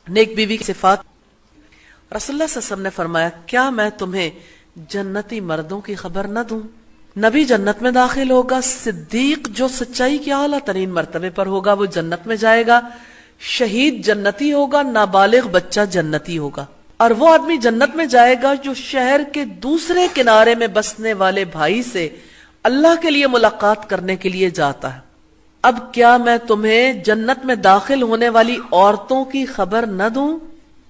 نیک بیوی کی صفات. رسول اللہ صلی اللہ علیہ وسلم نے فرمایا کیا میں تمہیں جنتی مردوں کی خبر نہ دوں؟ نبی جنت میں داخل ہوگا، صدیق جو سچائی کے اعلیٰ ترین مرتبے پر ہوگا وہ جنت میں جائے گا، شہید جنتی ہوگا، نابالغ بچہ جنتی ہوگا، اور وہ آدمی جنت میں جائے گا جو شہر کے دوسرے کنارے میں بسنے والے بھائی سے اللہ کے لیے ملاقات کرنے کے لیے جاتا ہے. اب کیا میں تمہیں جنت میں داخل ہونے والی عورتوں کی خبر نہ دوں؟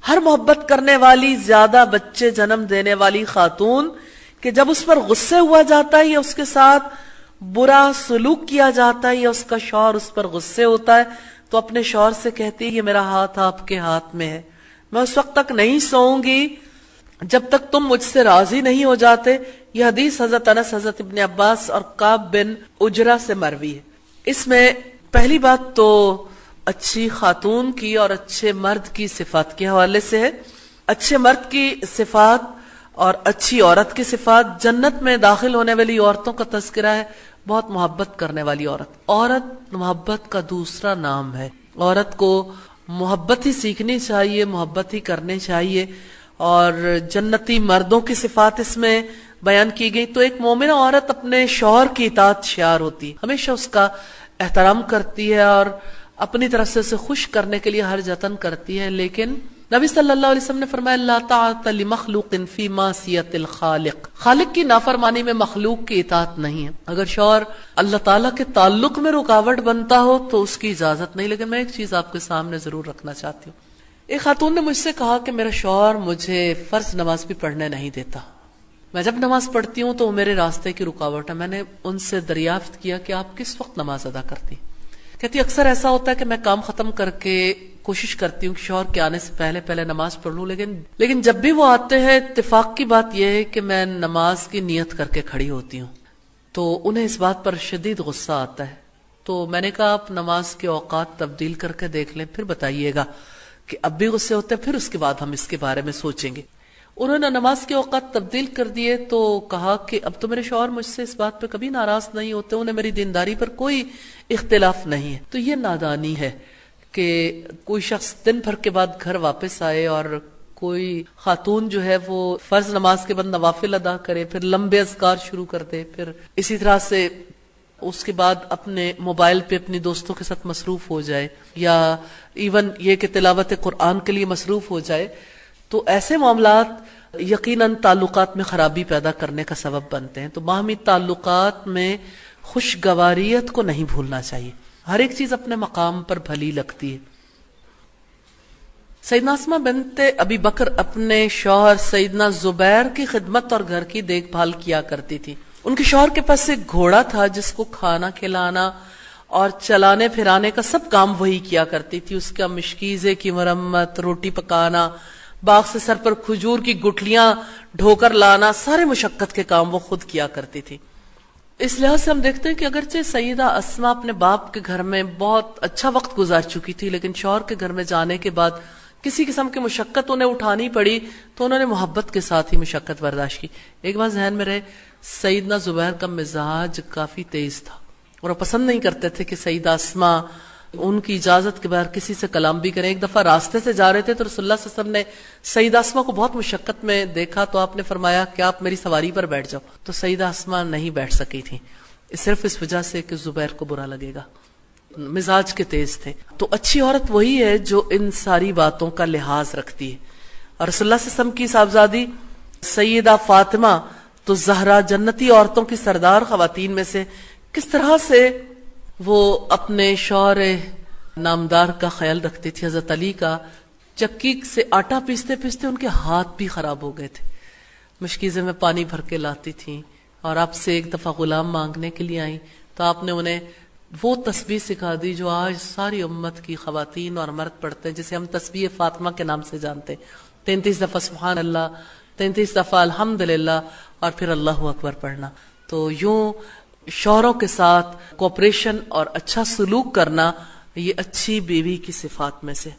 ہر محبت کرنے والی، زیادہ بچے جنم دینے والی خاتون کہ جب اس پر غصے ہوا جاتا ہے یا اس کے ساتھ برا سلوک کیا جاتا ہے یا اس کا شوہر اس پر غصے ہوتا ہے تو اپنے شوہر سے کہتی ہے یہ میرا ہاتھ آپ کے ہاتھ میں ہے، میں اس وقت تک نہیں سوؤں گی جب تک تم مجھ سے راضی نہیں ہو جاتے. یہ حدیث حضرت انس، حضرت ابن عباس اور کعب بن عجرہ سے مروی ہے. اس میں پہلی بات تو اچھی خاتون کی اور اچھے مرد کی صفات کے حوالے سے ہے. اچھے مرد کی صفات اور اچھی عورت کی صفات. جنت میں داخل ہونے والی عورتوں کا تذکرہ ہے بہت محبت کرنے والی عورت. عورت محبت کا دوسرا نام ہے. عورت کو محبت ہی سیکھنی چاہیے، محبت ہی کرنی چاہیے. اور جنتی مردوں کی صفات اس میں بیان کی گئی. تو ایک مومنہ عورت اپنے شوہر کی اطاعت شعار ہوتی، ہمیشہ اس کا احترام کرتی ہے اور اپنی طرف سے اسے خوش کرنے کے لیے ہر جتن کرتی ہے. لیکن نبی صلی اللہ علیہ وسلم نے فرمایا لا طاعت لمخلوق فی معصیت الخالق، خالق کی نافرمانی میں مخلوق کی اطاعت نہیں ہے. اگر شوہر اللہ تعالیٰ کے تعلق میں رکاوٹ بنتا ہو تو اس کی اجازت نہیں. لیکن میں ایک چیز آپ کے سامنے ضرور رکھنا چاہتی ہوں. ایک خاتون نے مجھ سے کہا کہ میرا شوہر مجھے فرض نماز بھی پڑھنے نہیں دیتا، میں جب نماز پڑھتی ہوں تو وہ میرے راستے کی رکاوٹ ہے. میں نے ان سے دریافت کیا کہ آپ کس وقت نماز ادا کرتی؟ کہتی اکثر ایسا ہوتا ہے کہ میں کام ختم کر کے کوشش کرتی ہوں کہ شوہر کے آنے سے پہلے نماز پڑھ لوں، لیکن جب بھی وہ آتے ہیں اتفاق کی بات یہ ہے کہ میں نماز کی نیت کر کے کھڑی ہوتی ہوں تو انہیں اس بات پر شدید غصہ آتا ہے. تو میں نے کہا آپ نماز کے اوقات تبدیل کر کے دیکھ لیں، پھر بتائیے گا کہ اب بھی غصے ہوتے ہیں، پھر اس کے بعد ہم اس کے بارے میں سوچیں گے. انہوں نے نماز کے اوقات تبدیل کر دیے تو کہا کہ اب تو میرے شوہر مجھ سے اس بات پہ کبھی ناراض نہیں ہوتے، انہیں میری دینداری پر کوئی اختلاف نہیں ہے. تو یہ نادانی ہے کہ کوئی شخص دن بھر کے بعد گھر واپس آئے اور کوئی خاتون جو ہے وہ فرض نماز کے بعد نوافل ادا کرے، پھر لمبے اذکار شروع کر دے، پھر اسی طرح سے اس کے بعد اپنے موبائل پہ اپنی دوستوں کے ساتھ مصروف ہو جائے یا ایون یہ کہ تلاوت قرآن کے لیے مصروف ہو جائے. تو ایسے معاملات یقیناً تعلقات میں خرابی پیدا کرنے کا سبب بنتے ہیں. تو باہمی تعلقات میں خوشگواریت کو نہیں بھولنا چاہیے. ہر ایک چیز اپنے مقام پر بھلی لگتی ہے. سیدنا اسماء بنت ابی بکر اپنے شوہر سیدنا زبیر کی خدمت اور گھر کی دیکھ بھال کیا کرتی تھی. ان کے شوہر کے پاس ایک گھوڑا تھا جس کو کھانا کھلانا اور چلانے پھرانے کا سب کام وہی کیا کرتی تھی. اس کا مشکیزے کی مرمت، روٹی پکانا، باغ سے سر پر کھجور کی گٹھلیاں ڈھو کر لانا، سارے مشقت کے کام وہ خود کیا کرتی تھی. اس لحاظ سے ہم دیکھتے ہیں کہ اگرچہ سیدہ اسماء اپنے باپ کے گھر میں بہت اچھا وقت گزار چکی تھی، لیکن شوہر کے گھر میں جانے کے بعد کسی قسم کی مشقت انہیں اٹھانی پڑی تو انہوں نے محبت کے ساتھ ہی مشقت برداشت کی. ایک بات ذہن میں رہے، سیدنا زبیر کا مزاج کافی تیز تھا اور وہ پسند نہیں کرتے تھے کہ سیدہ اسماء ان کی اجازت کے بغیر کسی سے کلام بھی کریں. ایک دفعہ راستے سے جا رہے تھے تو رسول اللہ صلی اللہ علیہ وسلم نے سیدہ اسماء کو بہت مشقت میں دیکھا تو آپ نے فرمایا کہ آپ میری سواری پر بیٹھ جاؤ. تو سیدہ اسماء نہیں بیٹھ سکی تھی صرف اس وجہ سے کہ زبیر کو برا لگے گا، مزاج کے تیز تھے. تو اچھی عورت وہی ہے جو ان ساری باتوں کا لحاظ رکھتی ہے. اور رسول اللہ صلی اللہ علیہ وسلم کی صاحبزادی سیدہ فاطمہ تو زہرا جنتی عورتوں کی سردار خواتین میں سے، کس طرح سے وہ اپنے شوہر نامدار کا خیال رکھتی تھی. حضرت علی کا چکی سے آٹا پیستے پیستے ان کے ہاتھ بھی خراب ہو گئے تھے، مشکیزے میں پانی بھر کے لاتی تھیں اور آپ سے ایک دفعہ غلام مانگنے کے لیے آئیں تو آپ نے انہیں وہ تسبیح سکھا دی جو آج ساری امت کی خواتین اور مرد پڑھتے ہیں، جسے ہم تسبیح فاطمہ کے نام سے جانتے ہیں. 33 دفعہ سبحان اللہ، 33 دفعہ الحمدللہ اور پھر اللہ اکبر پڑھنا. تو یوں شوہروں کے ساتھ کوپریشن اور اچھا سلوک کرنا یہ اچھی بیوی کی صفات میں سے.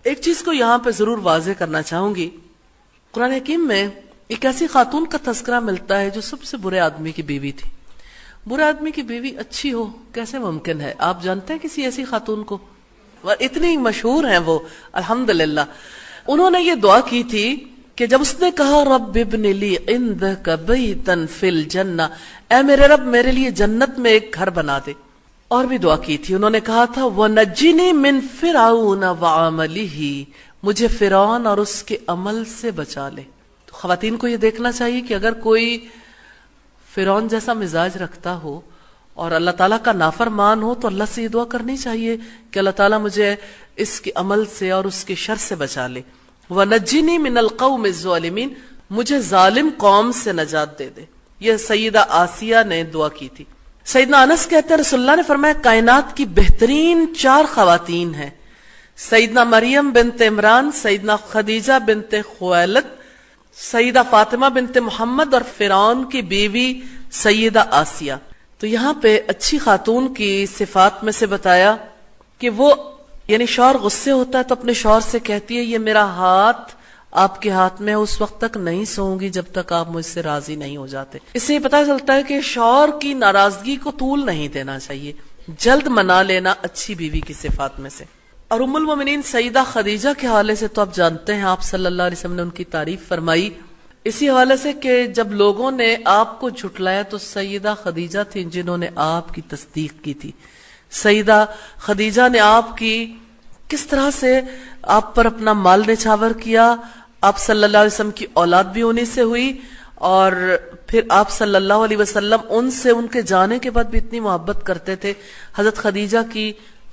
ایک چیز کو یہاں پہ ضرور واضح کرنا چاہوں گی، قرآن حکیم میں ایک ایسی خاتون کا تذکرہ ملتا ہے جو سب سے برے آدمی کی بیوی تھی. برے آدمی کی بیوی اچھی ہو کیسے ممکن ہے؟ آپ جانتے ہیں کسی ایسی خاتون کو؟ اتنی مشہور ہیں وہ الحمدللہ. انہوں نے یہ دعا کی تھی کہ جب اس نے کہا رب ابن لی عندک بیتا فی الجنہ، اے میرے رب میرے لیے جنت میں ایک گھر بنا دے. اور بھی دعا کی تھی، انہوں نے کہا تھا وَنَجِّنِي مِن فِرْعَوْنَ وَعَمَلِهِ، مجھے فرعون اور اس کے عمل سے بچا لے. تو خواتین کو یہ دیکھنا چاہیے کہ اگر کوئی فرعون جیسا مزاج رکھتا ہو اور اللہ تعالیٰ کا نافرمان ہو تو اللہ سے یہ دعا کرنی چاہیے کہ اللہ تعالیٰ مجھے اس کے عمل سے اور اس کے شر سے بچا لے. وَنَجِّنِي مِنَ الْقَوْمِ الظَّالِمِينَ، مجھے ظالم قوم سے نجات دے دے. یہ سیدہ آسیہ نے دعا کی تھی. سیدنا انس کہتے ہیں رسول اللہ نے فرمایا کائنات کی بہترین 4 خواتین ہیں، سیدنا مریم بنت عمران، سیدنا خدیجہ بنت خویلد، سیدہ فاطمہ بنت محمد اور فرعون کی بیوی سیدہ آسیہ. تو یہاں پہ اچھی خاتون کی صفات میں سے بتایا کہ وہ یعنی شوہر غصے ہوتا ہے تو اپنے شوہر سے کہتی ہے یہ میرا ہاتھ آپ کے ہاتھ میں اس وقت تک نہیں سوؤں گی جب تک آپ مجھ سے راضی نہیں ہو جاتے. اس سے یہ پتہ چلتا ہے کہ شوہر کی ناراضگی کو طول نہیں دینا چاہیے، جلد منا لینا اچھی بیوی کی صفات میں سے. اور ام المومنین سیدہ خدیجہ کے حوالے سے تو آپ جانتے ہیں، آپ صلی اللہ علیہ وسلم نے ان کی تعریف فرمائی اسی حوالے سے کہ جب لوگوں نے آپ کو جھٹلایا تو سیدہ خدیجہ تھیں جنہوں نے آپ کی تصدیق کی تھی. سیدہ خدیجہ نے آپ کی کس طرح سے آپ پر اپنا مال نچھاور کیا. آپ صلی اللہ علیہ وسلم کی اولاد بھی انہی سے ہوئی اور پھر آپ صلی اللہ علیہ وسلم ان سے ان کے جانے کے بعد بھی اتنی محبت کرتے تھے. حضرت خدیجہ کی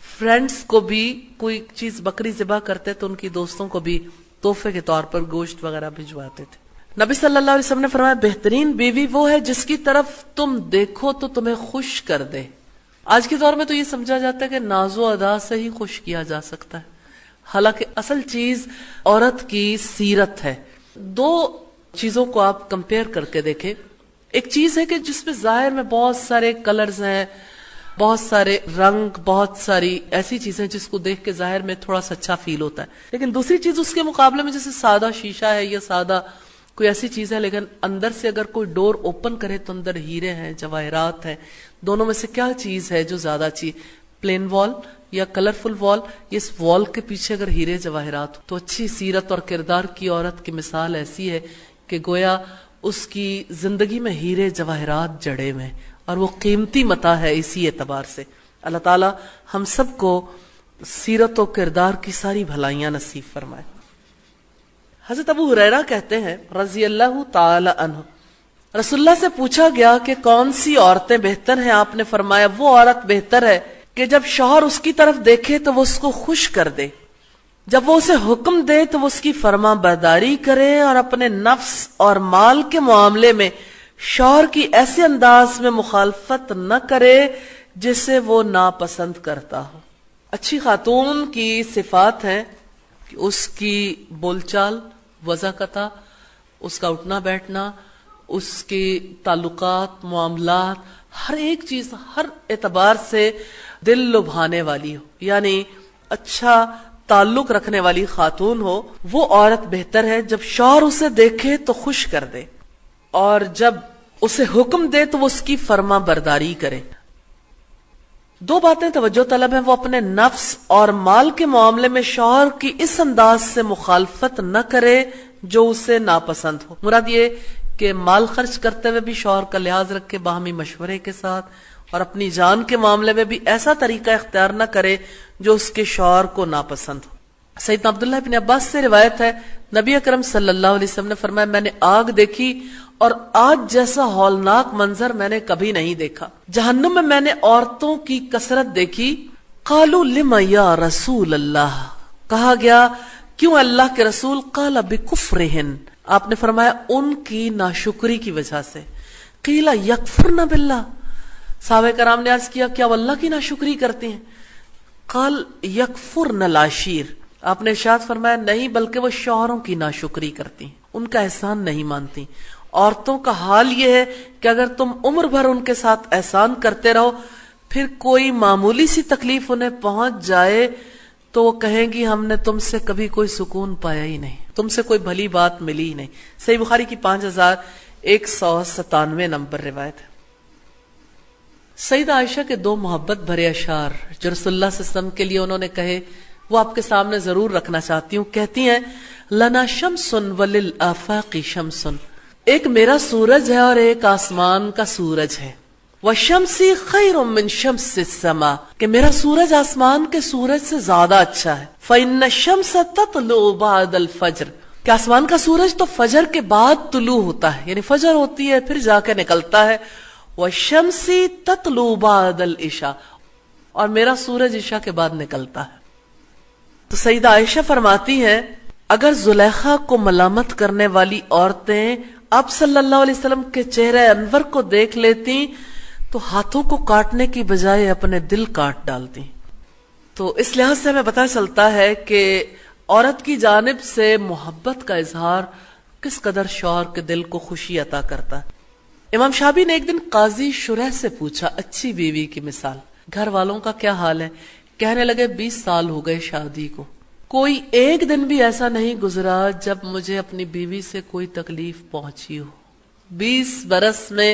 فرینڈز کو بھی کوئی چیز بکری ذبح کرتے تو ان کی دوستوں کو بھی تحفے کے طور پر گوشت وغیرہ بھجواتے تھے. نبی صلی اللہ علیہ وسلم نے فرمایا بہترین بیوی وہ ہے جس کی طرف تم دیکھو تو تمہیں خوش کر دے. آج کے دور میں تو یہ سمجھا جاتا ہے کہ ناز و ادا سے ہی خوش کیا جا سکتا ہے، حالانکہ اصل چیز عورت کی سیرت ہے. 2 چیزوں کو آپ کمپیئر کر کے دیکھیں. ایک چیز ہے کہ جس میں ظاہر میں بہت سارے کلرز ہیں، بہت سارے رنگ، بہت ساری ایسی چیزیں جس کو دیکھ کے ظاہر میں تھوڑا سا اچھا فیل ہوتا ہے. لیکن دوسری چیز اس کے مقابلے میں جیسے سادہ شیشہ ہے یا سادہ کوئی ایسی چیز ہے، لیکن اندر سے اگر کوئی ڈور اوپن کرے تو اندر ہیرے ہیں، جواہرات ہیں. دونوں میں سے کیا چیز ہے جو زیادہ اچھی؟ پلین وال یا کلرفل وال؟ اس وال کے پیچھے اگر ہیرے جواہرات تو اچھی سیرت اور کردار کی عورت کی مثال ایسی ہے کہ گویا اس کی زندگی میں ہیرے جواہرات جڑے ہوئے اور وہ قیمتی متاع ہے. اسی اعتبار سے اللہ تعالی ہم سب کو سیرت و کردار کی ساری بھلائیاں نصیب فرمائے. حضرت ابو ہریرہ کہتے ہیں رضی اللہ تعالی عنہ، رسول اللہ سے پوچھا گیا کہ کون سی عورتیں بہتر ہیں؟ آپ نے فرمایا وہ عورت بہتر ہے کہ جب شوہر اس کی طرف دیکھے تو وہ اس کو خوش کر دے، جب وہ اسے حکم دے تو وہ اس کی فرما برداری کرے، اور اپنے نفس اور مال کے معاملے میں شوہر کی ایسے انداز میں مخالفت نہ کرے جسے وہ ناپسند کرتا ہو. اچھی خاتون کی صفات ہیں کہ اس کی بول چال، وضاقتہ، اس کا اٹھنا بیٹھنا، اس کے تعلقات، معاملات، ہر ایک چیز ہر اعتبار سے دل لبھانے والی ہو، یعنی اچھا تعلق رکھنے والی خاتون ہو. وہ عورت بہتر ہے جب شوہر اسے دیکھے تو خوش کر دے اور جب اسے حکم دے تو وہ اس کی فرما برداری کرے. 2 باتیں توجہ طلب ہیں. وہ اپنے نفس اور مال کے معاملے میں شوہر کی اس انداز سے مخالفت نہ کرے جو اسے ناپسند ہو. مراد یہ کہ مال خرچ کرتے ہوئے بھی شوہر کا لحاظ رکھے باہمی مشورے کے ساتھ، اور اپنی جان کے معاملے میں بھی ایسا طریقہ اختیار نہ کرے جو اس کے شوہر کو ناپسند ہو. سیدنا عبداللہ بن عباس سے روایت ہے نبی اکرم صلی اللہ علیہ وسلم نے فرمایا میں نے آگ دیکھی اور آج جیسا ہولناک منظر میں نے کبھی نہیں دیکھا. جہنم میں نے عورتوں کی کثرت دیکھی. قالوا لما یا رسول اللہ، کہا گیا کیوں اللہ کے رسول؟ قال بکفرہن، آپ نے فرمایا ان کی ناشکری کی وجہ سے. قیل یکفرن باللہ، صحابہ کرام نے عرض کیا کیا وہ اللہ کی ناشکری کرتی ہیں؟ قال یکفرن العشیر، آپ نے ارشاد فرمایا نہیں بلکہ وہ شوہروں کی ناشکری کرتی ہیں، ان کا احسان نہیں مانتی. عورتوں کا حال یہ ہے کہ اگر تم عمر بھر ان کے ساتھ احسان کرتے رہو، پھر کوئی معمولی سی تکلیف انہیں پہنچ جائے تو وہ کہیں گی ہم نے تم سے کبھی کوئی سکون پایا ہی نہیں، تم سے کوئی بھلی بات ملی ہی نہیں. صحیح بخاری کی 5197 نمبر روایت ہے. سیدہ عائشہ کے دو محبت بھرے اشعار جو رسول اللہ صلی اللہ علیہ وسلم کے لیے انہوں نے کہے وہ آپ کے سامنے ضرور رکھنا چاہتی ہوں. کہتی ہیں لنا شمس وللآفاق شمس، ایک میرا سورج ہے اور ایک آسمان کا سورج ہے. وشمسی خیر من شمس السما، کہ میرا سورج آسمان کے سورج سے زیادہ اچھا ہے. فإن الشمس تطلع بعد الفجر، کہ آسمان کا سورج تو فجر کے بعد طلوع ہوتا ہے، یعنی فجر ہوتی ہے پھر جا کے نکلتا ہے. وشمسی تطلع بعد العشاء، اور میرا سورج عشاء کے بعد نکلتا ہے. تو سیدہ عائشہ فرماتی ہیں اگر زلیخا کو ملامت کرنے والی عورتیں آپ صلی اللہ علیہ وسلم کے چہرے انور کو دیکھ لیتی تو ہاتھوں کو کاٹنے کی بجائے اپنے دل کاٹ ڈالتی. تو اس لحاظ سے ہمیں پتہ چلتا ہے کہ عورت کی جانب سے محبت کا اظہار کس قدر شوہر کے دل کو خوشی عطا کرتا ہے. امام شابی نے ایک دن قاضی شرح سے پوچھا اچھی بیوی کی مثال، گھر والوں کا کیا حال ہے؟ کہنے لگے 20 سال ہو گئے شادی کو، کوئی ایک دن بھی ایسا نہیں گزرا جب مجھے اپنی بیوی سے کوئی تکلیف پہنچی ہو. 20 برس میں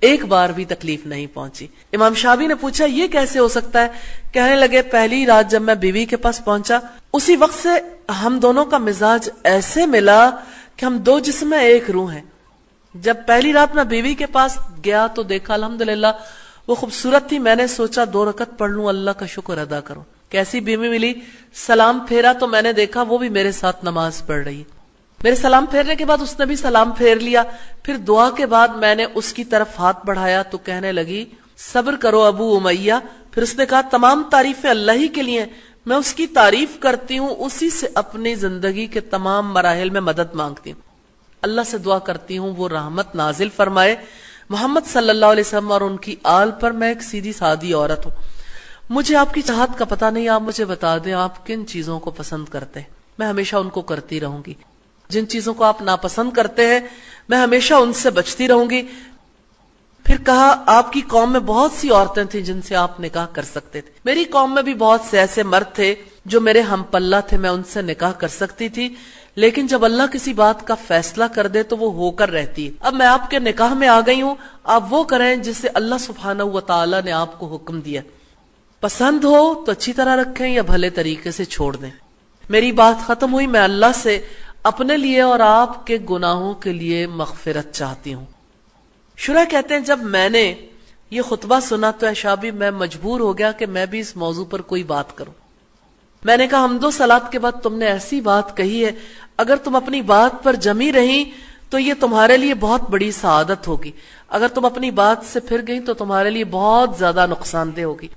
ایک بار بھی تکلیف نہیں پہنچی. امام شابی نے پوچھا یہ کیسے ہو سکتا ہے؟ کہنے لگے پہلی رات جب میں بیوی کے پاس پہنچا اسی وقت سے ہم دونوں کا مزاج ایسے ملا کہ ہم دو جسم میں ایک روح ہیں. جب پہلی رات میں بیوی کے پاس گیا تو دیکھا الحمدللہ وہ خوبصورت تھی. میں نے سوچا 2 رکعت پڑھ لوں، اللہ کا شکر ادا کروں. کیسی بیوی ملی، سلام پھیرا تو میں نے دیکھا وہ بھی میرے ساتھ نماز پڑھ رہی. میرے سلام پھیرنے کے بعد اس نے بھی سلام پھیر لیا. پھر دعا کے بعد میں نے اس کی طرف ہاتھ بڑھایا تو کہنے لگی صبر کرو ابو امیہ. پھر اس نے کہا تمام تعریفیں اللہ ہی کے لیے، میں اس کی تعریف کرتی ہوں، اسی سے اپنی زندگی کے تمام مراحل میں مدد مانگتی ہوں. اللہ سے دعا کرتی ہوں وہ رحمت نازل فرمائے محمد صلی اللہ علیہ وسلم اور ان کی آل پر. میں ایک سیدھی سادی عورت ہوں، مجھے آپ کی چاہت کا پتہ نہیں، آپ مجھے بتا دیں آپ کن چیزوں کو پسند کرتے ہیں، میں ہمیشہ ان کو کرتی رہوں گی. جن چیزوں کو آپ ناپسند کرتے ہیں میں ہمیشہ ان سے بچتی رہوں گی. پھر کہا آپ کی قوم میں بہت سی عورتیں تھیں جن سے آپ نکاح کر سکتے تھے، میری قوم میں بھی بہت سے ایسے مرد تھے جو میرے ہم پلہ تھے، میں ان سے نکاح کر سکتی تھی، لیکن جب اللہ کسی بات کا فیصلہ کر دے تو وہ ہو کر رہتی ہے. اب میں آپ کے نکاح میں آ گئی ہوں، آپ وہ کریں جسے اللہ سبحانہ و تعالی نے آپ کو حکم دیا. پسند ہو تو اچھی طرح رکھیں یا بھلے طریقے سے چھوڑ دیں. میری بات ختم ہوئی. میں اللہ سے اپنے لیے اور آپ کے گناہوں کے لیے مغفرت چاہتی ہوں. شرح کہتے ہیں جب میں نے یہ خطبہ سنا تو شابی میں مجبور ہو گیا کہ میں بھی اس موضوع پر کوئی بات کروں. میں نے کہا حمد و صلات کے بعد تم نے ایسی بات کہی ہے، اگر تم اپنی بات پر جمی رہی تو یہ تمہارے لیے بہت بڑی سعادت ہوگی، اگر تم اپنی بات سے پھر گئی تو تمہارے لیے بہت زیادہ نقصان دہ ہوگی.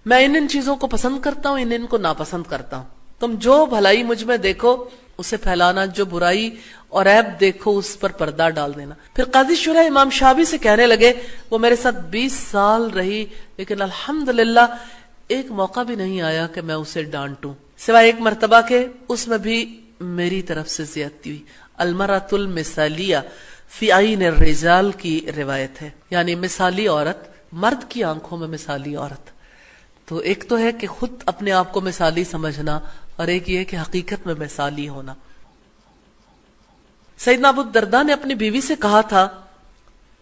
میں ان چیزوں کو پسند کرتا ہوں، ان کو ناپسند کرتا ہوں. تم جو بھلائی مجھ میں دیکھو اسے پھیلانا، جو برائی اور عیب دیکھو اس پر پردہ ڈال دینا. پھر قاضی شرح امام شابی سے کہنے لگے وہ میرے ساتھ 20 سال رہی لیکن الحمدللہ ایک موقع بھی نہیں آیا کہ میں اسے ڈانٹوں، سوائے ایک مرتبہ کے، اس میں بھی میری طرف سے زیادتی ہوئی. المرأۃ المثالیہ فی عین الرجال کی روایت ہے، یعنی مثالی عورت مرد کی آنکھوں میں مثالی عورت. تو ایک تو ہے کہ خود اپنے آپ کو مثالی سمجھنا اور ایک یہ کہ حقیقت میں مثالی ہونا. سیدنا ابو الدرداء نے اپنی بیوی سے کہا تھا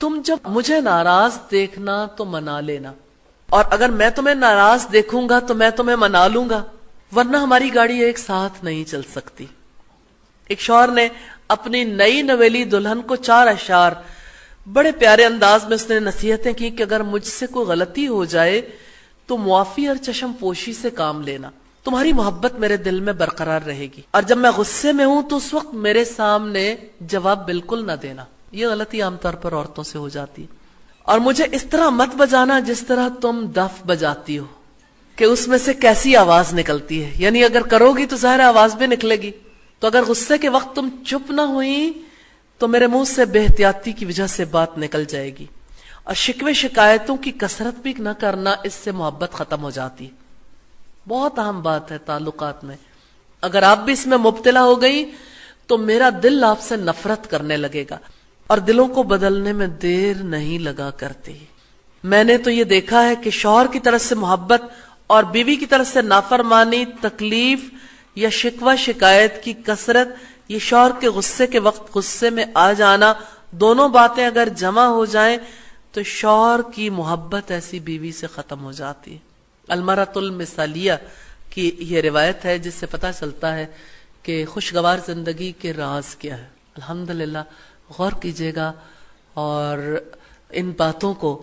تم جب مجھے ناراض دیکھنا تو منا لینا، اور اگر میں تمہیں ناراض دیکھوں گا تو میں تمہیں منا لوں گا، ورنہ ہماری گاڑی ایک ساتھ نہیں چل سکتی. ایک شوہر نے اپنی نئی نویلی دلہن کو 4 اشعار بڑے پیارے انداز میں اس نے نصیحتیں کی کہ اگر مجھ سے کوئی غلطی ہو جائے تو معافی اور چشم پوشی سے کام لینا، تمہاری محبت میرے دل میں برقرار رہے گی، اور جب میں غصے میں ہوں تو اس وقت میرے سامنے جواب بالکل نہ دینا. یہ غلطی عام طور پر عورتوں سے ہو جاتی ہے. اور مجھے اس طرح مت بجانا جس طرح تم دف بجاتی ہو کہ اس میں سے کیسی آواز نکلتی ہے، یعنی اگر کرو گی تو ظاہر آواز بھی نکلے گی. تو اگر غصے کے وقت تم چپ نہ ہوئی تو میرے منہ سے بے احتیاطی کی وجہ سے بات نکل جائے گی. اور شکوے شکایتوں کی کثرت بھی نہ کرنا، اس سے محبت ختم ہو جاتی. بہت اہم بات ہے تعلقات میں. اگر آپ بھی اس میں مبتلا ہو گئی تو میرا دل آپ سے نفرت کرنے لگے گا، اور دلوں کو بدلنے میں دیر نہیں لگا کرتی. میں نے تو یہ دیکھا ہے کہ شوہر کی طرف سے محبت اور بیوی کی طرف سے نافرمانی، تکلیف یا شکوہ شکایت کی کثرت، یہ شوہر کے غصے کے وقت غصے میں آ جانا، دونوں باتیں اگر جمع ہو جائیں تو شوہر کی محبت ایسی بیوی سے ختم ہو جاتی ہے. المرأۃ المثالیہ کی یہ روایت ہے جس سے پتہ چلتا ہے کہ خوشگوار زندگی کے راز کیا ہے. الحمدللہ غور کیجیے گا اور ان باتوں کو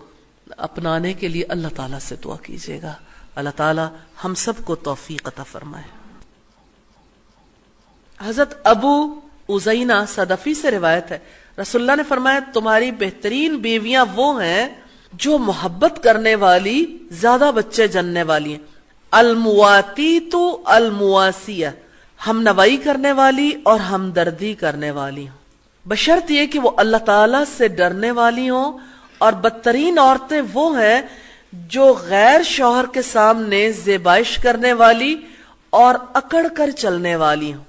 اپنانے کے لیے اللہ تعالیٰ سے دعا کیجیے گا. اللہ تعالیٰ ہم سب کو توفیق عطا فرمائے. حضرت ابو عزینہ صدفی سے روایت ہے رسول اللہ نے فرمایا تمہاری بہترین بیویاں وہ ہیں جو محبت کرنے والی زیادہ بچے جننے والی ہیں. المواتیت المواسیہ، ہم نوائی کرنے والی اور ہمدردی کرنے والی ہوں، بشرط یہ کہ وہ اللہ تعالیٰ سے ڈرنے والی ہوں. اور بدترین عورتیں وہ ہیں جو غیر شوہر کے سامنے زیبائش کرنے والی اور اکڑ کر چلنے والی ہوں.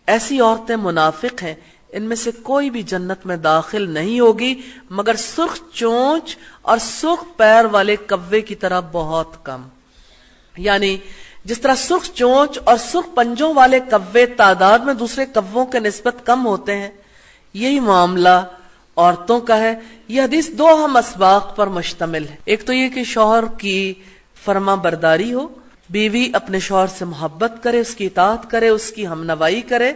ایسی عورتیں منافق ہیں، ان میں سے کوئی بھی جنت میں داخل نہیں ہوگی مگر سرخ چونچ اور سرخ پیر والے کوے کی طرح بہت کم. یعنی جس طرح سرخ چونچ اور سرخ پنجوں والے کوے تعداد میں دوسرے کووں کے نسبت کم ہوتے ہیں، یہی معاملہ عورتوں کا ہے. یہ حدیث دو اہم اسباق پر مشتمل ہے. ایک تو یہ کہ شوہر کی فرما برداری ہو، بیوی اپنے شوہر سے محبت کرے، اس کی اطاعت کرے، اس کی ہمنوائی کرے،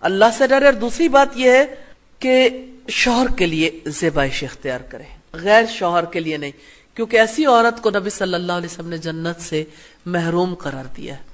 اللہ سے ڈرے. اور دوسری بات یہ ہے کہ شوہر کے لیے زیبائش اختیار کرے، غیر شوہر کے لیے نہیں، کیونکہ ایسی عورت کو نبی صلی اللہ علیہ وسلم نے جنت سے محروم قرار دیا ہے.